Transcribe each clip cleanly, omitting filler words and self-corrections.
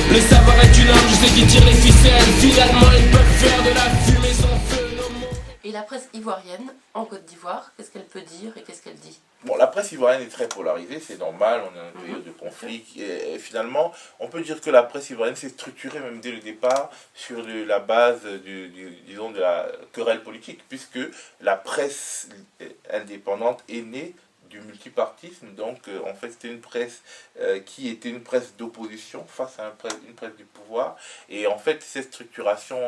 Le savoir est une arme, je sais qui tire les ficelles. Finalement ils peuvent faire de la fumée sans feu. Et la presse ivoirienne, en Côte d'Ivoire, qu'est-ce qu'elle peut dire et qu'est-ce qu'elle dit? Bon, la presse ivoirienne est très polarisée, c'est normal, on est dans une période de conflit. Et finalement, on peut dire que la presse ivoirienne s'est structurée même dès le départ sur la base disons, de la querelle politique, puisque la presse indépendante est née du multipartisme. Donc en fait c'était une presse qui était une presse d'opposition face à une presse du pouvoir, et en fait cette structuration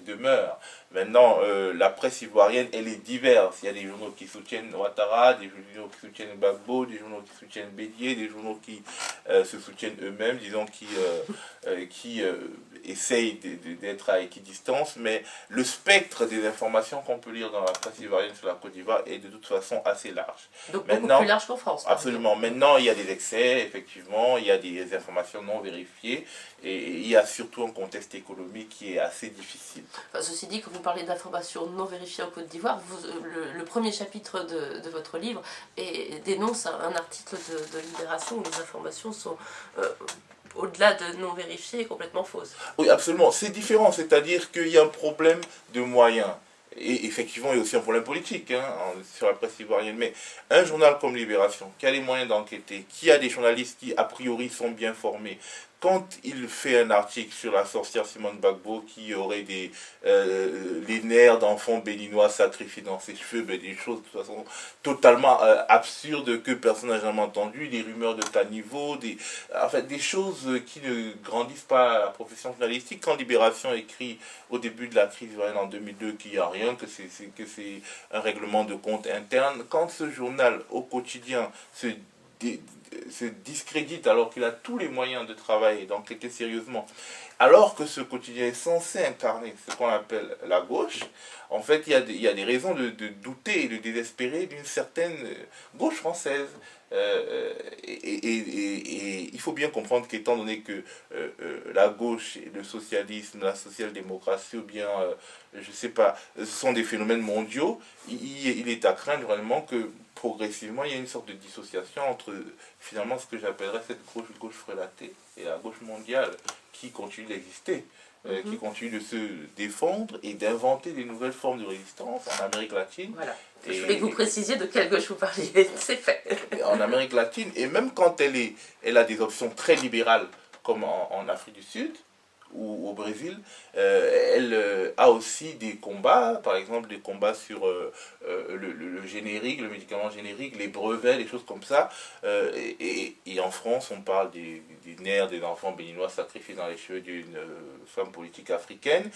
demeure. Maintenant la presse ivoirienne elle est diverse, il y a des journaux qui soutiennent Ouattara, des journaux qui soutiennent Gbagbo, des journaux qui soutiennent Bédié, des journaux qui se soutiennent eux-mêmes, disons qui essayent d'être à équidistance, mais le spectre des informations qu'on peut lire dans la presse ivoirienne sur la Côte d'Ivoire est de toute façon assez large. Donc beaucoup plus large qu'en France. Absolument. Maintenant, il y a des excès, effectivement, il y a des informations non vérifiées, et il y a surtout un contexte économique qui est assez difficile. Enfin, ceci dit, quand vous parlez d'informations non vérifiées en Côte d'Ivoire, le premier chapitre de votre livre dénonce un article de Libération où les informations sont... au-delà de non vérifiées et complètement fausses. Oui, absolument. C'est différent, c'est-à-dire qu'il y a un problème de moyens. Et effectivement, il y a aussi un problème politique sur la presse ivoirienne. Mais un journal comme Libération, qui a les moyens d'enquêter, qui a des journalistes qui, a priori, sont bien formés, quand il fait un article sur la sorcière Simone Gbagbo qui aurait les nerfs d'enfants béninois sacrifiés dans ses cheveux, des choses de toute façon totalement absurdes que personne n'a jamais entendues, des rumeurs de caniveau, en fait, des choses qui ne grandissent pas la profession journalistique. Quand Libération écrit au début de la crise ivoirienne en 2002 qu'il n'y a rien, que c'est un règlement de compte interne, quand ce journal au quotidien se discrédite alors qu'il a tous les moyens de travailler, d'enquêter sérieusement, alors que ce quotidien est censé incarner ce qu'on appelle la gauche, en fait il y a des raisons de douter et de désespérer d'une certaine gauche française. Et il faut bien comprendre qu'étant donné que la gauche, le socialisme, la social-démocratie ou bien, je sais pas, ce sont des phénomènes mondiaux, il est à craindre vraiment que progressivement il y a une sorte de dissociation entre finalement ce que j'appellerais cette gauche frelatée et la gauche mondiale qui continue d'exister. Qui continue de se défendre et d'inventer des nouvelles formes de résistance en Amérique latine. Voilà. Je voulais que vous précisiez de quelle gauche vous parliez, c'est fait. En Amérique latine, et même quand elle a des options très libérales, comme en Afrique du Sud, ou au Brésil, elle a aussi des combats, par exemple des combats sur le générique, le médicament générique, les brevets, des choses comme ça. Et en France, on parle des nerfs des enfants béninois sacrifiés dans les cheveux d'une femme politique africaine.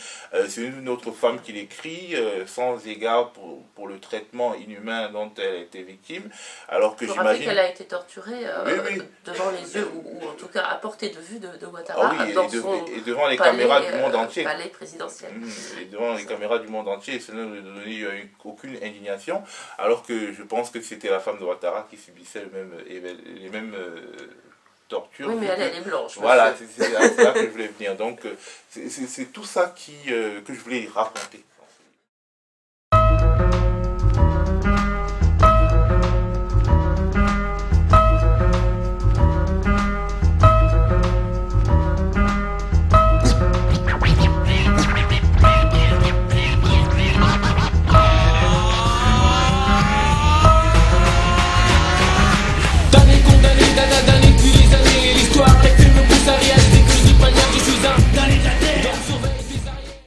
C'est une autre femme qui l'écrit, sans égard pour le traitement inhumain dont elle a été victime. Alors que j'imagine qu'elle a été torturée oui. devant les yeux, ou en tout cas à portée de vue de Ouattara, et devant les caméras du monde entier. Palais présidentiel. Et devant les caméras du monde entier, cela ne donnait aucune indignation, alors que je pense que c'était la femme de Ouattara qui subissait les mêmes tortures. Oui, mais elle est blanche. Voilà, c'est là que je voulais venir. Donc, c'est tout ça que je voulais raconter.